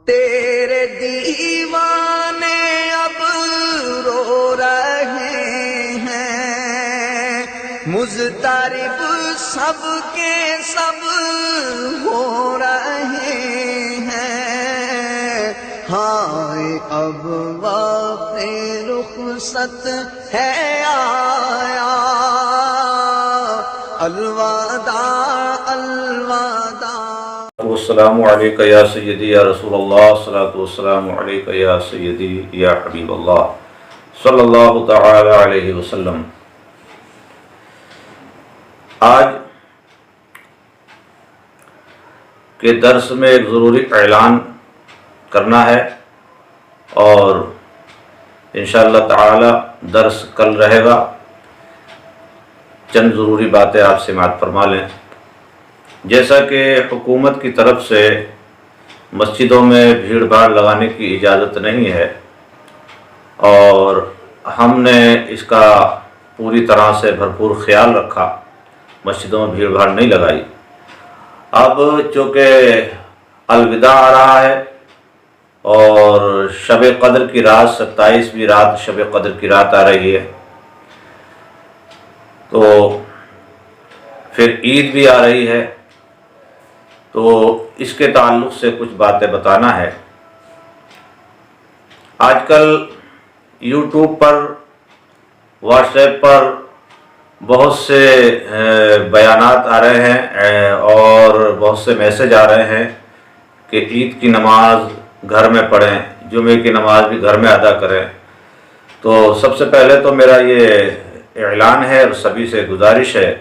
تیرے دیوانے اب رو رہے ہیں، مضطرب سب کے سب ہو رہے ہیں۔ ہائے اب وقت رخصت ہے آیا، الوداع الوداع۔ السلام علیکہ یا سیدی یا رسول اللہ، الصلاۃ والسلام علیکہ یا سیدی یا حبیب اللہ صلی اللہ تعالی علیہ وسلم۔ آج کے درس میں ایک ضروری اعلان کرنا ہے، اور انشاءاللہ تعالی درس کل رہے گا۔ چند ضروری باتیں آپ سماعت فرما لیں۔ جیسا کہ حکومت کی طرف سے مسجدوں میں بھیڑ بھاڑ لگانے کی اجازت نہیں ہے، اور ہم نے اس کا پوری طرح سے بھرپور خیال رکھا، مسجدوں میں بھیڑ بھاڑ نہیں لگائی۔ اب چونکہ الوداع آ رہا ہے اور شب قدر کی رات 27ویں رات شب قدر کی رات آ رہی ہے، تو پھر عید بھی آ رہی ہے، تو اس کے تعلق سے کچھ باتیں بتانا ہے۔ آج کل یوٹیوب پر، واٹس ایپ پر بہت سے بیانات آ رہے ہیں اور بہت سے میسج آ رہے ہیں کہ عید کی نماز گھر میں پڑھیں، جمعے کی نماز بھی گھر میں ادا کریں۔ تو سب سے پہلے تو میرا یہ اعلان ہے اور سبھی سے گزارش ہے،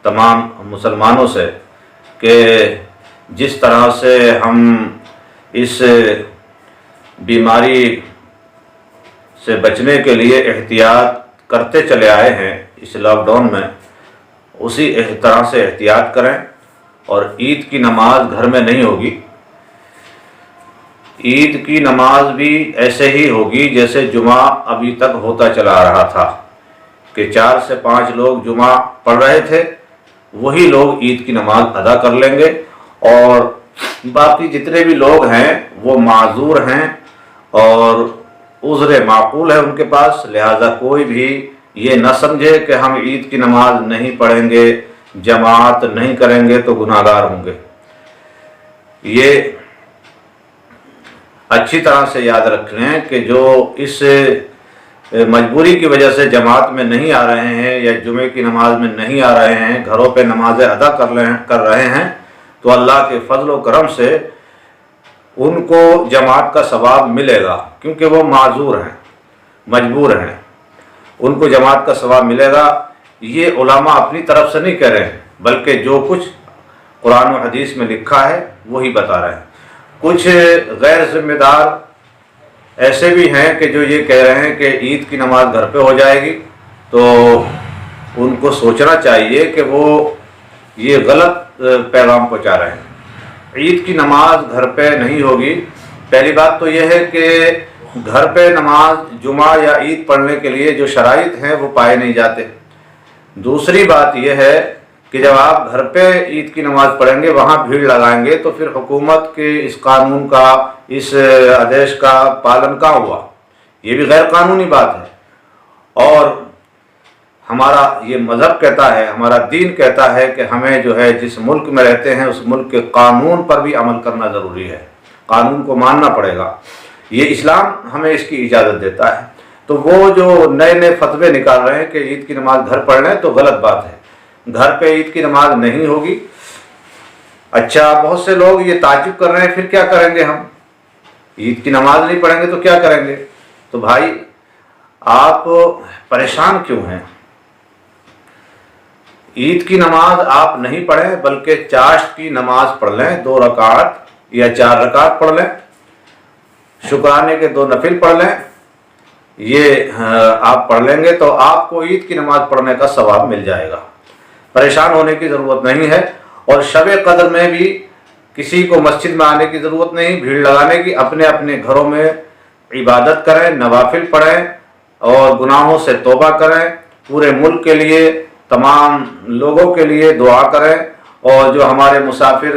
تمام مسلمانوں سے، کہ جس طرح سے ہم اس بیماری سے بچنے کے لیے احتیاط کرتے چلے آئے ہیں اس لاک ڈاؤن میں، اسی طرح سے احتیاط کریں۔ اور عید کی نماز گھر میں نہیں ہوگی، عید کی نماز بھی ایسے ہی ہوگی جیسے جمعہ ابھی تک ہوتا چلا آ رہا تھا، کہ 4 سے 5 لوگ جمعہ پڑھ رہے تھے، وہی لوگ عید کی نماز ادا کر لیں گے، اور باقی جتنے بھی لوگ ہیں وہ معذور ہیں اور عذر معقول ہے ان کے پاس، لہذا کوئی بھی یہ نہ سمجھے کہ ہم عید کی نماز نہیں پڑھیں گے، جماعت نہیں کریں گے تو گناہگار ہوں گے۔ یہ اچھی طرح سے یاد رکھ لیں کہ جو اس مجبوری کی وجہ سے جماعت میں نہیں آ رہے ہیں یا جمعے کی نماز میں نہیں آ رہے ہیں، گھروں پہ نمازیں ادا کر رہے ہیں، تو اللہ کے فضل و کرم سے ان کو جماعت کا ثواب ملے گا، کیونکہ وہ معذور ہیں، مجبور ہیں، ان کو جماعت کا ثواب ملے گا۔ یہ علماء اپنی طرف سے نہیں کہہ رہے ہیں، بلکہ جو کچھ قرآن و حدیث میں لکھا ہے وہی بتا رہے ہیں۔ کچھ غیر ذمہ دار ایسے بھی ہیں کہ جو یہ کہہ رہے ہیں کہ عید کی نماز گھر پہ ہو جائے گی، تو ان کو سوچنا چاہیے کہ وہ یہ غلط پیغام پہنچا رہے ہیں۔ عید کی نماز گھر پہ نہیں ہوگی۔ پہلی بات تو یہ ہے کہ گھر پہ نماز جمعہ یا عید پڑھنے کے لیے جو شرائط ہیں وہ پائے نہیں جاتے۔ دوسری بات یہ ہے کہ جب آپ گھر پہ عید کی نماز پڑھیں گے، وہاں بھیڑ لگائیں گے، تو پھر حکومت کے اس قانون کا، اس آدیش کا پالن کہاں ہوا؟ یہ بھی غیر قانونی بات ہے۔ اور ہمارا یہ مذہب کہتا ہے، ہمارا دین کہتا ہے کہ ہمیں جو ہے جس ملک میں رہتے ہیں اس ملک کے قانون پر بھی عمل کرنا ضروری ہے، قانون کو ماننا پڑے گا۔ یہ اسلام ہمیں اس کی اجازت دیتا ہے۔ تو وہ جو نئے نئے فتوے نکال رہے ہیں کہ عید کی نماز گھر پڑھ لیں، تو غلط بات ہے۔ گھر پہ عید کی نماز نہیں ہوگی۔ اچھا، بہت سے لوگ یہ تعجب کر رہے ہیں پھر کیا کریں گے، ہم عید کی نماز نہیں پڑھیں گے تو کیا کریں گے؟ تو بھائی آپ پریشان کیوں ہیں؟ عید کی نماز آپ نہیں پڑھیں، بلکہ چاشت کی نماز پڑھ لیں، 2 رکعت یا 4 رکعت پڑھ لیں، شکرانے کے 2 نفل پڑھ لیں۔ یہ آپ پڑھ لیں گے تو آپ کو عید کی نماز پڑھنے کا ثواب مل جائے گا، پریشان ہونے کی ضرورت نہیں ہے۔ اور شب قدر میں بھی کسی کو مسجد میں آنے کی ضرورت نہیں، بھیڑ لگانے کی۔ اپنے اپنے گھروں میں عبادت کریں، نوافل پڑھیں اور گناہوں سے توبہ کریں۔ پورے ملک کے لیے، تمام لوگوں کے لیے دعا کریں، اور جو ہمارے مسافر